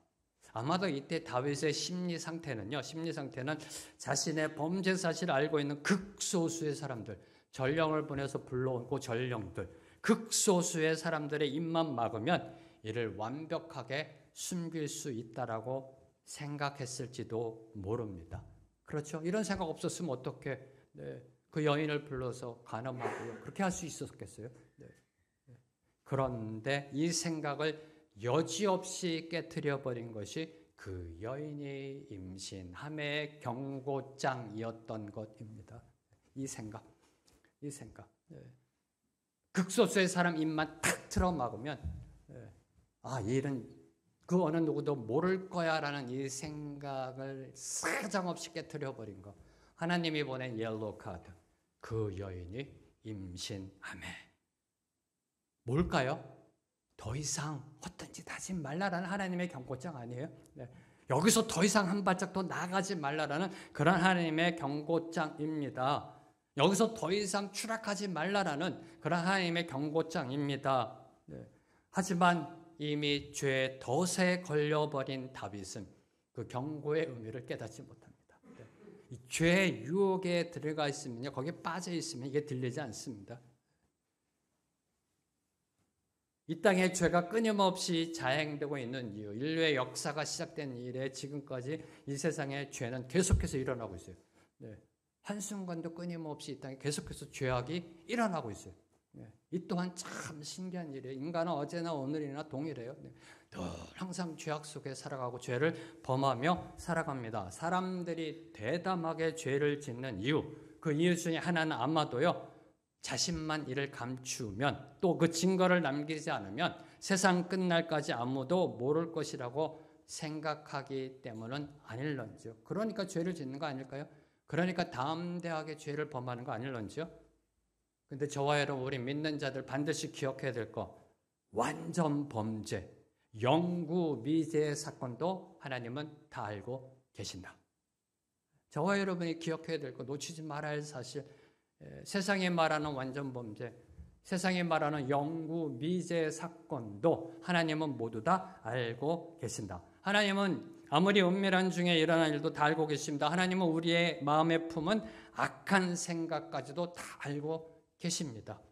아마도 이때 다윗의 심리 상태는 자신의 범죄 사실을 알고 있는 극소수의 사람들, 전령을 보내서 불러오고 전령들, 극소수의 사람들의 입만 막으면 이를 완벽하게 숨길 수 있다라고 생각했을지도 모릅니다. 그렇죠? 이런 생각 없었으면 어떻게 그 여인을 불러서 간음하고요, 그렇게 할 수 있었겠어요? 그런데 이 생각을 여지없이 깨트려버린 것이 그 여인이 임신함의 경고장이었던 것입니다. 이 생각. 극소수의 사람 입만 탁 틀어막으면 이 일은 그 어느 누구도 모를 거야 라는 이 생각을 사정없이 깨트려버린 것. 하나님이 보낸 옐로우 카드. 그 여인이 임신함에. 뭘까요? 더 이상 헛된 짓 하지 말라라는 하나님의 경고장 아니에요? 여기서 더 이상 한 발짝 더 나가지 말라라는 그런 하나님의 경고장입니다. 여기서 더 이상 추락하지 말라라는 그런 하나님의 경고장입니다. 하지만 이미 죄의 덫에 걸려버린 다윗은 그 경고의 의미를 깨닫지 못합니다. 이 죄의 유혹에 들어가 있으면요, 거기에 빠져 있으면 이게 들리지 않습니다. 이 땅에 죄가 끊임없이 자행되고 있는 이유, 인류의 역사가 시작된 이래 지금까지 이 세상에 죄는 계속해서 일어나고 있어요. 네. 한순간도 끊임없이 이 땅에 계속해서 죄악이 일어나고 있어요. 네. 이 또한 참 신기한 일이에요. 인간은 어제나 오늘이나 동일해요. 네. 늘 항상 죄악 속에 살아가고 죄를 범하며 살아갑니다. 사람들이 대담하게 죄를 짓는 이유, 그 이유 중에 하나는 아마도요, 자신만 이를 감추면 또 그 증거를 남기지 않으면 세상 끝날까지 아무도 모를 것이라고 생각하기 때문은 아닐런지요. 그러니까 죄를 짓는 거 아닐까요? 그러니까 담대하게 죄를 범하는 거 아닐런지요. 근데 저와 여러분, 우리 믿는 자들 반드시 기억해야 될 거, 완전 범죄, 영구 미제의 사건도 하나님은 다 알고 계신다. 저와 여러분이 기억해야 될 거, 놓치지 말아야 할 사실, 세상이 말하는 완전 범죄, 세상이 말하는 영구 미제 사건도 하나님은 모두 다 알고 계신다. 하나님은 아무리 은밀한 중에 일어난 일도 다 알고 계십니다. 하나님은 우리의 마음에 품은 악한 생각까지도 다 알고 계십니다.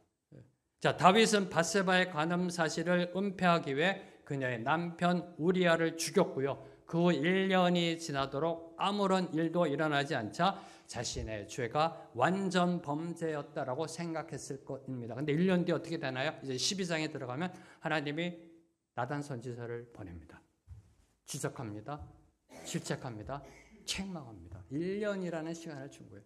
자, 다윗은 밧세바의 간음 사실을 은폐하기 위해 그녀의 남편 우리아를 죽였고요. 그 후 1년이 지나도록 아무런 일도 일어나지 않자 자신의 죄가 완전 범죄였다라고 생각했을 것입니다. 근데 1년 뒤에 어떻게 되나요? 이제 12장에 들어가면 하나님이 나단 선지자를 보냅니다. 지적합니다. 질책합니다. 책망합니다. 1년이라는 시간을 준 거예요.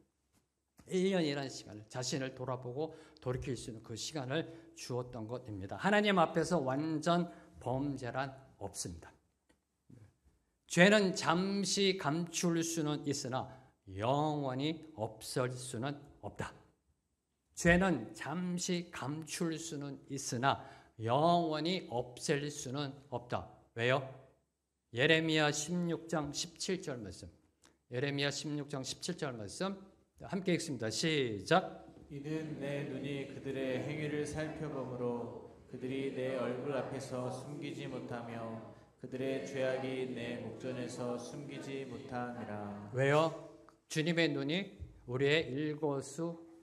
1년이라는 시간을, 자신을 돌아보고 돌이킬 수 있는 그 시간을 주었던 것입니다. 하나님 앞에서 완전 범죄란 없습니다. 죄는 잠시 감출 수는 있으나 영원히 없을 수는 없다. 죄는 잠시 감출 수는 있으나 영원히 없앨 수는 없다. 왜요? 예레미야 16장 17절 말씀. 예레미야 16장 17절 말씀 함께 읽습니다. 시작.
이는 내 눈이 그들의 행위를 살펴보므로 그들이 내 얼굴 앞에서 숨기지 못하며 그들의 죄악이 내 목전에서 숨기지 못함이라.
왜요? 주님의 눈이 우리의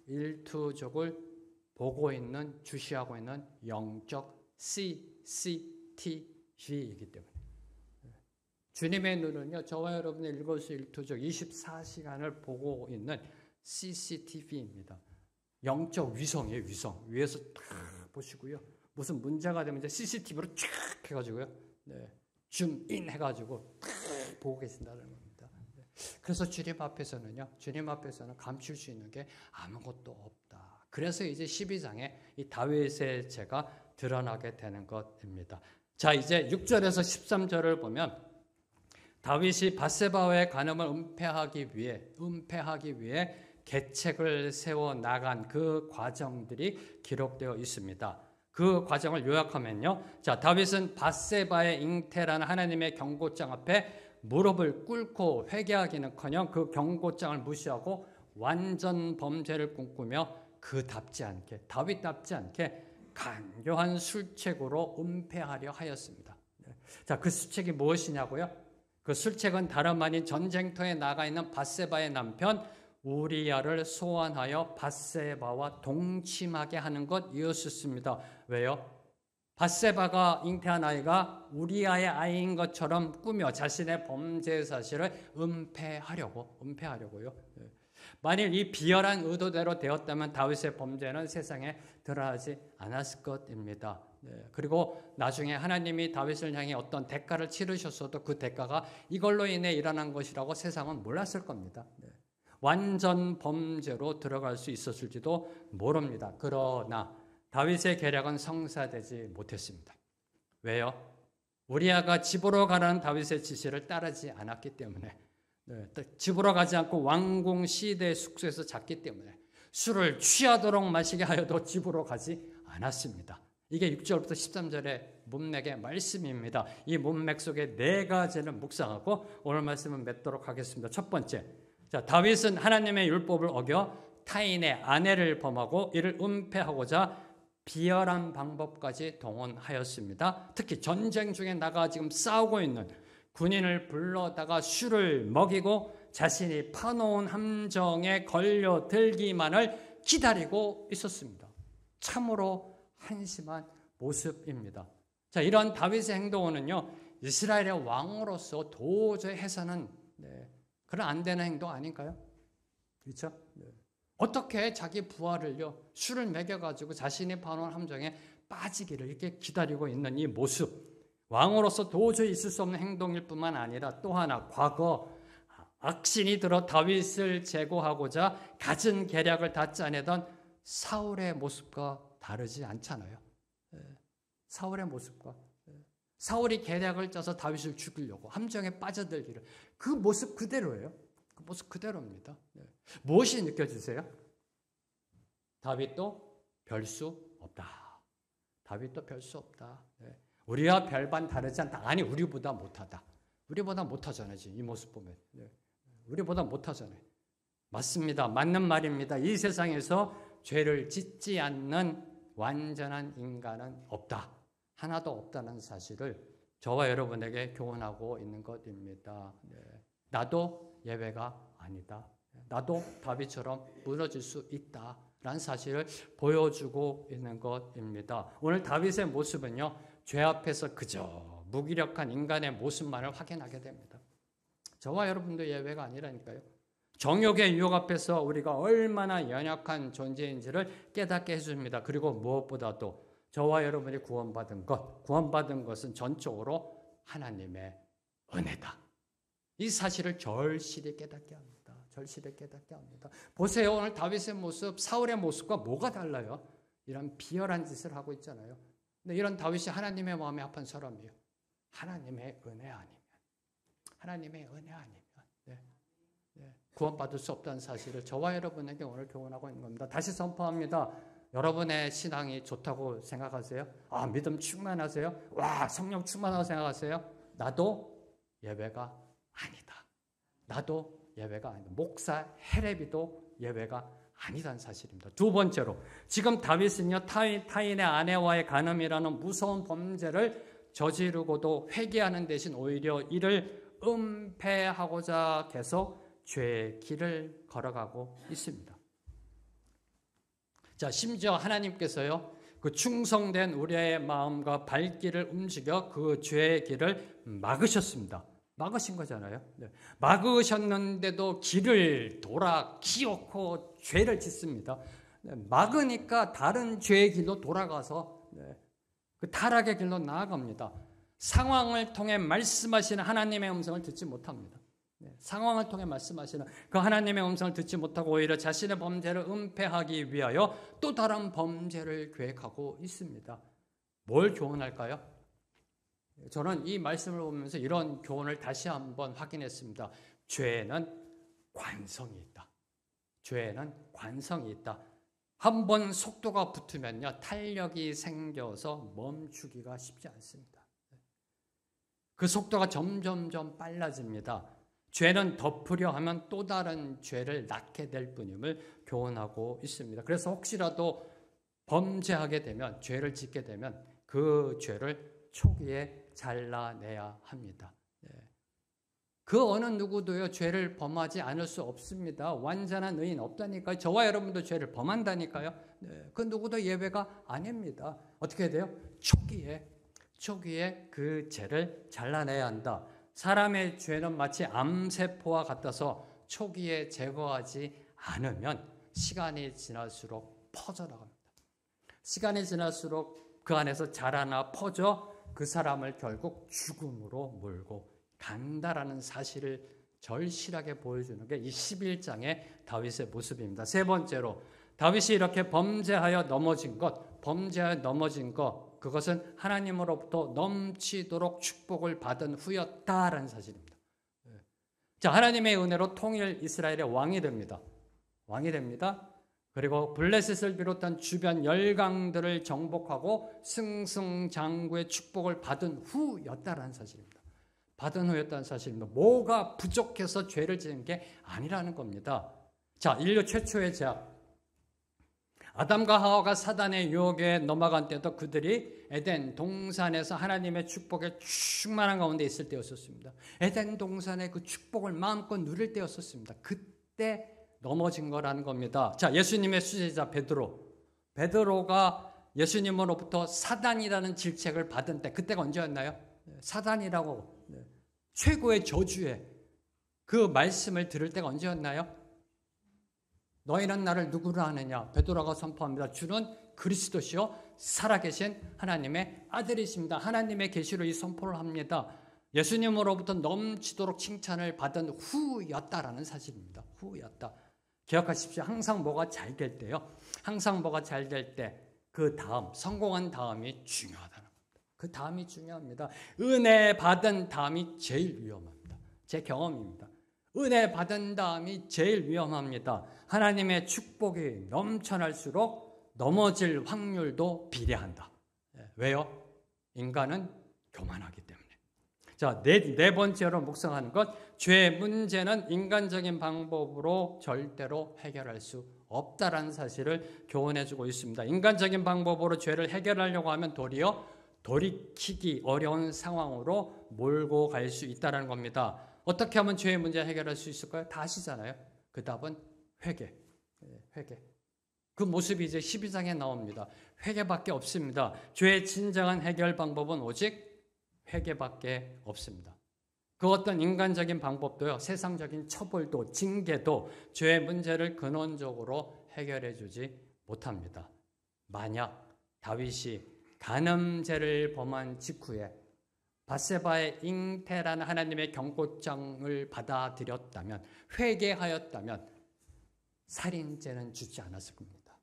일거수일투족을 보고 있는, 주시하고 있는 영적 CCTV이기 때문에. 주님의 눈은요, 저와 여러분의 일거수일투족 24시간을 보고 있는 CCTV입니다. 영적 위성이에요, 위성. 위에서 탁 보시고요. 무슨 문제가 되면 이제 CCTV로 쫙 해가지고요. 네. 줌인 해가지고 탁 보고 계신다는 겁니다. 네. 그래서 주님 앞에서는요, 주님 앞에서는 감출 수 있는 게 아무것도 없다. 그래서 이제 12장에 이 다윗의 죄가 드러나게 되는 것입니다. 자, 이제 6절에서 13절을 보면 다윗이 밧세바와의 간음을 은폐하기 위해 계책을 세워 나간 그 과정들이 기록되어 있습니다. 그 과정을 요약하면요. 자, 다윗은 밧세바의 잉태라는 하나님의 경고장 앞에 무릎을 꿇고 회개하기는커녕 그 경고장을 무시하고 완전 범죄를 꿈꾸며 그답지 않게, 다윗답지 않게 간교한 술책으로 은폐하려 하였습니다. 자, 그 술책이 무엇이냐고요? 그 술책은 다름 아닌 전쟁터에 나가 있는 밧세바의 남편 우리아를 소환하여 밧세바와 동침하게 하는 것이었습니다. 왜요? 밧세바가 잉태한 아이가 우리아의 아이인 것처럼 꾸며 자신의 범죄 사실을 은폐하려고요. 만일 이 비열한 의도대로 되었다면 다윗의 범죄는 세상에 드러나지 않았을 것입니다. 그리고 나중에 하나님이 다윗을 향해 어떤 대가를 치르셨어도 그 대가가 이걸로 인해 일어난 것이라고 세상은 몰랐을 겁니다. 완전 범죄로 들어갈 수 있었을지도 모릅니다. 그러나 다윗의 계략은 성사되지 못했습니다. 왜요? 우리아가 집으로 가라는 다윗의 지시를 따르지 않았기 때문에, 집으로 가지 않고 왕궁 시대의 숙소에서 잤기 때문에 술을 취하도록 마시게 하여도 집으로 가지 않았습니다. 이게 6절부터 13절의 문맥의 말씀입니다. 이 문맥 속에 네 가지를 묵상하고 오늘 말씀을 맺도록 하겠습니다. 첫 번째, 자, 다윗은 하나님의 율법을 어겨 타인의 아내를 범하고 이를 은폐하고자 비열한 방법까지 동원하였습니다. 특히 전쟁 중에 나가 지금 싸우고 있는 군인을 불러다가 술을 먹이고 자신이 파놓은 함정에 걸려들기만을 기다리고 있었습니다. 참으로 한심한 모습입니다. 자, 이런 다윗의 행동은요, 이스라엘의 왕으로서 도저히 해서는 그런 안 되는 행동 아닌가요? 그렇죠? 어떻게 자기 부하를요, 술을 먹여가지고 자신이 파놓은 함정에 빠지기를 이렇게 기다리고 있는 이 모습, 왕으로서 도저히 있을 수 없는 행동일 뿐만 아니라 또 하나, 과거 악신이 들어 다윗을 제거하고자 갖은 계략을 다 짜내던 사울의 모습과 다르지 않잖아요. 사울의 모습과, 사울이 계략을 짜서 다윗을 죽이려고 함정에 빠져들기를, 그 모습 그대로예요. 그 모습 그대로입니다. 무엇이 느껴지세요? 다윗도 별 수 없다. 다윗도 별 수 없다. 우리와 별반 다르지 않다. 아니, 우리보다 못하다. 우리보다 못하잖아요. 이 모습 보면. 우리보다 못하잖아요. 맞습니다. 맞는 말입니다. 이 세상에서 죄를 짓지 않는 완전한 인간은 없다. 하나도 없다는 사실을 저와 여러분에게 교훈하고 있는 것입니다. 나도 예외가 아니다. 나도 다윗처럼 무너질 수 있다라는 사실을 보여주고 있는 것입니다. 오늘 다윗의 모습은요, 죄 앞에서 그저 무기력한 인간의 모습만을 확인하게 됩니다. 저와 여러분도 예외가 아니라니까요. 정욕의 유혹 앞에서 우리가 얼마나 연약한 존재인지를 깨닫게 해줍니다. 그리고 무엇보다도 저와 여러분이 구원받은 것은 전적으로 하나님의 은혜다. 이 사실을 절실히 깨닫게 합니다. 절실히 깨닫게 합니다. 보세요. 오늘 다윗의 모습, 사울의 모습과 뭐가 달라요? 이런 비열한 짓을 하고 있잖아요. 근데 이런 다윗이 하나님의 마음에 합한 사람이에요. 하나님의 은혜 아니면, 하나님의 은혜 아니면 구원받을 수 없다는 사실을 저와 여러분에게 오늘 교훈하고 있는 겁니다. 다시 선포합니다. 여러분의 신앙이 좋다고 생각하세요? 아, 믿음 충만하세요? 와, 성령 충만하다고 생각하세요? 나도 예외가 아니다. 나도 예외가 아니다. 목사 헤레비도 예외가 아니라는 사실입니다. 두 번째로, 지금 다윗은요, 타인의 아내와의 간음이라는 무서운 범죄를 저지르고도 회개하는 대신 오히려 이를 은폐하고자 계속 죄의 길을 걸어가고 있습니다. 자, 심지어 하나님께서요, 그 충성된 우리의 마음과 발길을 움직여 그 죄의 길을 막으셨습니다. 막으신 거잖아요. 막으셨는데도 길을 돌아 기어코 죄를 짓습니다. 막으니까 다른 죄의 길로 돌아가서 그 타락의 길로 나아갑니다. 상황을 통해 말씀하시는 하나님의 음성을 듣지 못합니다. 상황을 통해 말씀하시는 그 하나님의 음성을 듣지 못하고 오히려 자신의 범죄를 은폐하기 위하여 또 다른 범죄를 계획하고 있습니다. 뭘 교훈할까요? 저는 이 말씀을 보면서 이런 교훈을 다시 한번 확인했습니다. 죄에는 관성이 있다. 죄에는 관성이 있다. 한번 속도가 붙으면요, 탄력이 생겨서 멈추기가 쉽지 않습니다. 그 속도가 점점점 빨라집니다. 죄는 덮으려 하면 또 다른 죄를 낳게 될 뿐임을 교훈하고 있습니다. 그래서 혹시라도 범죄하게 되면, 죄를 짓게 되면 그 죄를 초기에 잘라내야 합니다. 그 어느 누구도요, 죄를 범하지 않을 수 없습니다. 완전한 의인 없다니까요. 저와 여러분도 죄를 범한다니까요. 그 누구도 예외가 아닙니다. 어떻게 해야 돼요? 초기에 그 죄를 잘라내야 한다. 사람의 죄는 마치 암세포와 같아서 초기에 제거하지 않으면 시간이 지날수록 퍼져나갑니다. 시간이 지날수록 그 안에서 자라나 퍼져 그 사람을 결국 죽음으로 몰고 간다라는 사실을 절실하게 보여주는 게 이 11장의 다윗의 모습입니다. 세 번째로, 다윗이 이렇게 범죄하여 넘어진 것, 그것은 하나님으로부터 넘치도록 축복을 받은 후였다라는 사실입니다. 자, 하나님의 은혜로 통일 이스라엘의 왕이 됩니다. 그리고 블레셋을 비롯한 주변 열강들을 정복하고 승승장구의 축복을 받은 후였다라는 사실입니다. 뭐가 부족해서 죄를 지은 게 아니라는 겁니다. 자, 인류 최초의 죄악. 아담과 하와가 사단의 유혹에 넘어간 때도 그들이 에덴 동산에서 하나님의 축복에 충만한 가운데 있을 때였었습니다. 에덴 동산의 그 축복을 마음껏 누릴 때였었습니다. 그때 넘어진 거라는 겁니다. 자, 예수님의 수제자 베드로가 예수님으로부터 사단이라는 질책을 받은 때, 그때가 언제였나요? 사단이라고 최고의 저주에 그 말씀을 들을 때가 언제였나요? 너희는 나를 누구로 아느냐? 베드로가 선포합니다. 주는 그리스도시요 살아계신 하나님의 아들이십니다. 하나님의 계시로 이 선포를 합니다. 예수님으로부터 넘치도록 칭찬을 받은 후였다라는 사실입니다. 후였다. 기억하십시오. 항상 뭐가 잘 될 때요. 항상 뭐가 잘 될 때 그 다음, 성공한 다음이 중요하다는 겁니다. 그 다음이 중요합니다. 은혜 받은 다음이 제일 위험합니다. 제 경험입니다. 은혜 받은 다음이 제일 위험합니다. 하나님의 축복이 넘쳐날수록 넘어질 확률도 비례한다. 왜요? 인간은 교만하기 때문에. 자, 네 번째로 묵상하는 것, 죄의 문제는 인간적인 방법으로 절대로 해결할 수 없다라는 사실을 교훈해주고 있습니다. 인간적인 방법으로 죄를 해결하려고 하면 도리어 돌이키기 어려운 상황으로 몰고 갈 수 있다는 겁니다. 어떻게 하면 죄의 문제 해결할 수 있을까요? 다 아시잖아요. 그 답은 회개. 회개. 그 모습이 이제 12장에 나옵니다. 회개밖에 없습니다. 죄의 진정한 해결 방법은 오직 회개밖에 없습니다. 그 어떤 인간적인 방법도요, 세상적인 처벌도 징계도 죄의 문제를 근원적으로 해결해 주지 못합니다. 만약 다윗이 간음죄를 범한 직후에 밧세바의 잉태라는 하나님의 경고장을 받아들였다면, 회개하였다면 살인죄는 짓지 않았을 겁니다.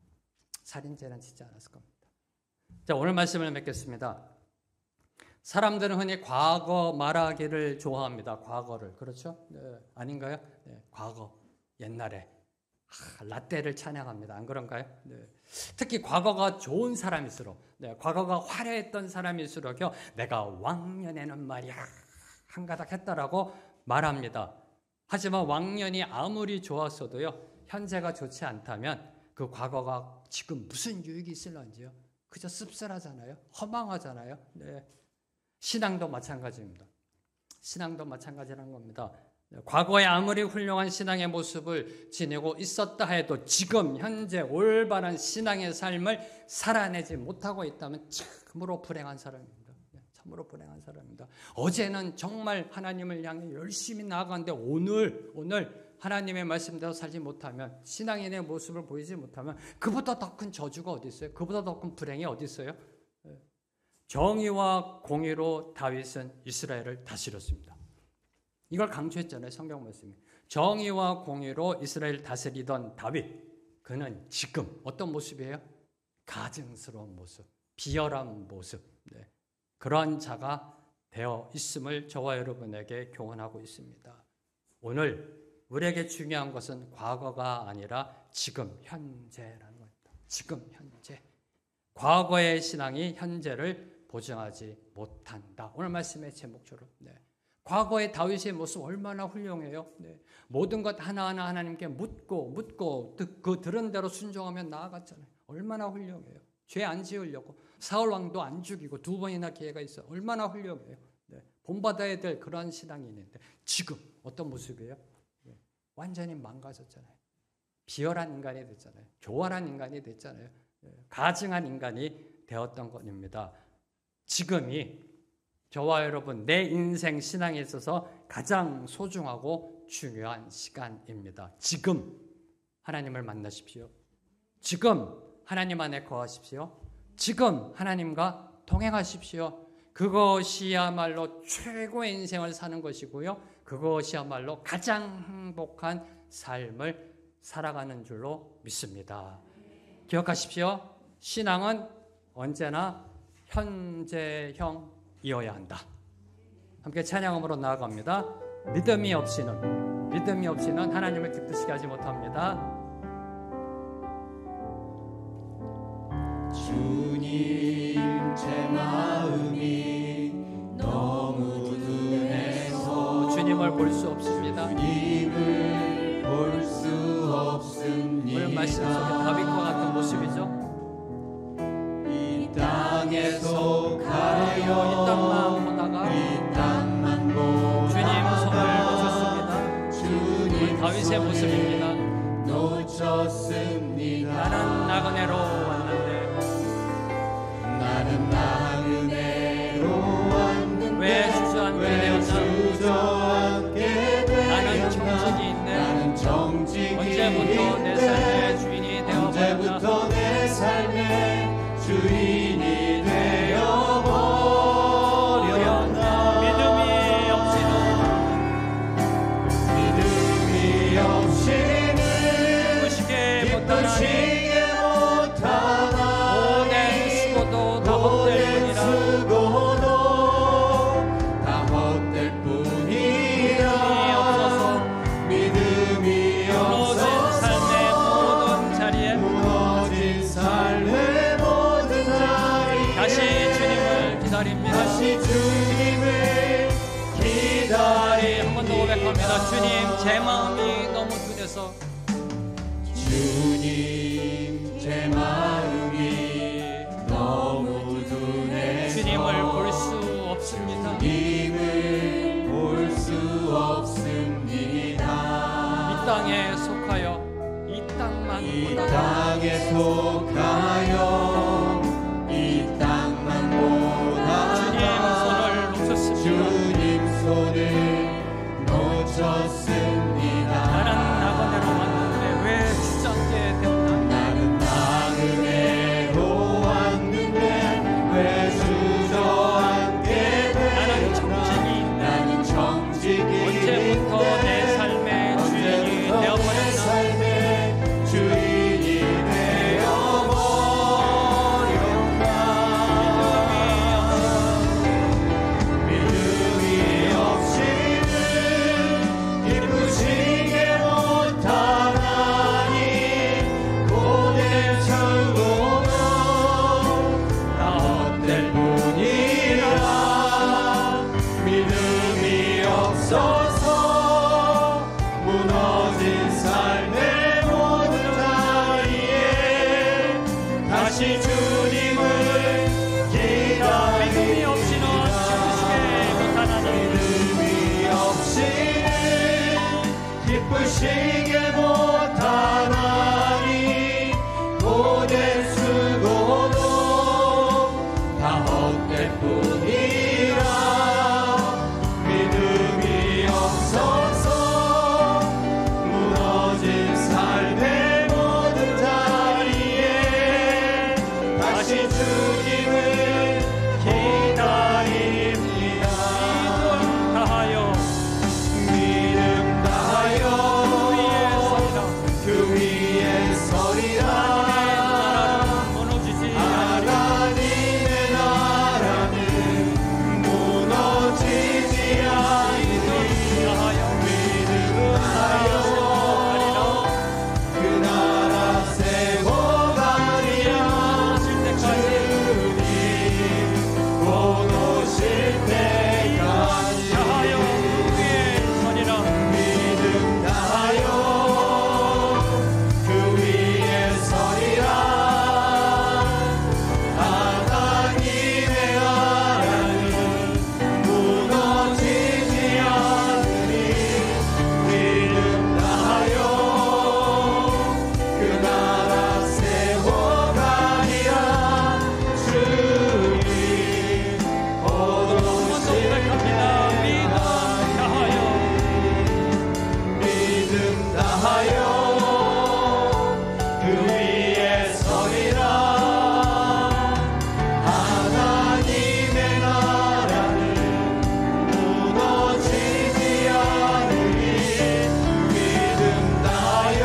살인죄는 짓지 않았을 겁니다. 자, 오늘 말씀을 맺겠습니다. 사람들은 흔히 과거 말하기를 좋아합니다. 과거를. 그렇죠? 네, 아닌가요? 네, 과거, 옛날에. 라떼를 찬양합니다. 안 그런가요? 네. 특히 과거가 좋은 사람일수록, 과거가 화려했던 사람일수록요, 내가 왕년에는 말이야 한가닥 했다라고 말합니다. 하지만 왕년이 아무리 좋았어도요, 현재가 좋지 않다면 그 과거가 지금 무슨 유익이 있을런지요? 그저 씁쓸하잖아요. 허망하잖아요. 네. 신앙도 마찬가지입니다. 신앙도 마찬가지라는 겁니다. 과거에 아무리 훌륭한 신앙의 모습을 지내고 있었다 해도 지금 현재 올바른 신앙의 삶을 살아내지 못하고 있다면 참으로 불행한 사람입니다. 참으로 불행한 사람입니다. 어제는 정말 하나님을 향해 열심히 나아갔는데 오늘 하나님의 말씀대로 살지 못하면, 신앙인의 모습을 보이지 못하면 그보다 더 큰 저주가 어디 있어요? 그보다 더 큰 불행이 어디 있어요? 정의와 공의로 다윗은 이스라엘을 다스렸습니다. 이걸 강조했잖아요. 성경 말씀이. 정의와 공의로 이스라엘을 다스리던 다윗, 그는 지금 어떤 모습이에요? 가증스러운 모습, 비열한 모습, 그러한 자가 되어 있음을 저와 여러분에게 교훈하고 있습니다. 오늘 우리에게 중요한 것은 과거가 아니라 지금 현재라는 겁니다. 지금 현재. 과거의 신앙이 현재를 보증하지 못한다. 오늘 말씀의 제목처럼. 과거의 다윗의 모습 얼마나 훌륭해요. 모든 것 하나하나 하나님께 묻고 그 들은 대로 순종하며 나아갔잖아요. 얼마나 훌륭해요. 죄 안 지으려고 사울 왕도 안 죽이고 2번이나 기회가 있어. 얼마나 훌륭해요. 본받아야 될 그런 신앙이 있는데 지금 어떤 모습이에요? 완전히 망가졌잖아요. 비열한 인간이 됐잖아요. 교활한 인간이 됐잖아요. 가증한 인간이 되었던 것입니다. 지금이 저와 여러분 내 인생 신앙에 있어서 가장 소중하고 중요한 시간입니다. 지금 하나님을 만나십시오. 지금 하나님 안에 거하십시오. 지금 하나님과 동행하십시오. 그것이야말로 최고의 인생을 사는 것이고요. 그것이야말로 가장 행복한 삶을 살아가는 줄로 믿습니다. 기억하십시오. 신앙은 언제나 현재형이어야 한다. 함께 찬양음으로 나아갑니다. 믿음이 없이는 하나님을 기쁘시게 하지 못합니다.
주님, 제 마음이 너무 둔해서
주님을 볼 수 없습니다.
주님을 볼 수 없습니다.
오늘 말씀 속에 다윗과 같은 모습이죠.
땅에 속하여
이 땅만 보다가 주님 손을 놓쳤습니다.
주님
다윗의 모습입니다.
놓쳤습니다.
나는 나그네로 왔는데 왜 주저앉게 되었나? 나는 정직이 있네. 언제부터 내 삶의 주인이 되어버렸나?
내 삶의 주인이 되어버렸나?
믿음이 없이는 기쁘시게 못하나니 오랜 수고도 다 헛될 뿐이라. 믿음이 없어서 무너진 삶의 모든 자리에 다시 주님을 기다립니다. 한 번 더 고백합니다. 주님, 제 마음이 너무 둔해서
주님 제 마음이 너무 둔해서
주님을 볼 수 없습니다.
주님을 볼 수 없습니다.
이 땅에 속하여 이 땅만
이
보다가
땅에 속하여 이 땅만 보다
주님 손을 놓쳤습니다.
주님 손을 놓쳤습니다.
나는 나그네로 왔는데 왜 주저앉게 되었나?
나는 나그네로 왔는데 왜 주저앉게
나는
되었나?
정직이 있네.
나는 정직이
언제부터 내 삶의 주인이 되어버렸나?
삶의 주인이 되어버렸나? 믿음이 없이는 기쁘시게 못하나니 고된 철로는 다 헛될 뿐이라. 믿음이 없어서 무너진 삶의 모든 자리에 다시 주님을
믿음이 없이는 기쁘시게 못하나니
기쁘시게 못하나니 고된 수고도 다 헛될 뿐이라. 믿음이 없어서 무너진 삶의 모든 자리에 다시 주님을 기다립니다.
다하여
믿음 다하여
그 위에 서리라.
그 위에 서리라.
하나님의 나라는
하나님의 나라는 무너지지 않으리.
다하여
믿음 다하여 그 나라 세워가리라.
오실 때까지
주님 곧 오실 때까지
다하여 그 위에 서리라.
믿음 다하여 그 위에 서리라. 하나님의 나라는 무너지지 않으리. 믿음 다하여 그 나라 세워가리라. 주님 곧 오실
고백합니다. 믿음 다하여
믿음 다하여 그 위에 서리라. 하나님의 나라는 무너지지 않으리. 믿음 다하여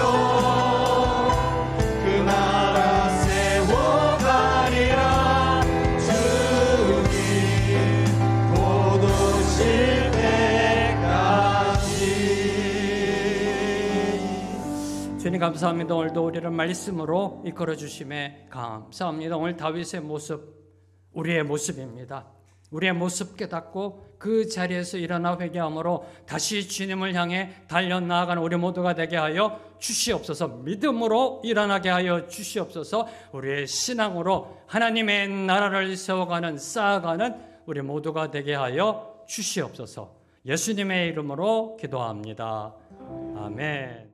그 나라 세워가리라. 주님 곧 오실 때까지.
주님 감사합니다. 오늘도 우리를 말씀으로 이끌어 주심에 감사합니다. 오늘 다윗의 모습 우리의 모습입니다. 우리의 모습 깨닫고 그 자리에서 일어나 회개함으로 다시 주님을 향해 달려나아가는 우리 모두가 되게 하여 주시옵소서. 믿음으로 일어나게 하여 주시옵소서. 우리의 신앙으로 하나님의 나라를 세워가는 쌓아가는 우리 모두가 되게 하여 주시옵소서. 예수님의 이름으로 기도합니다. 아멘.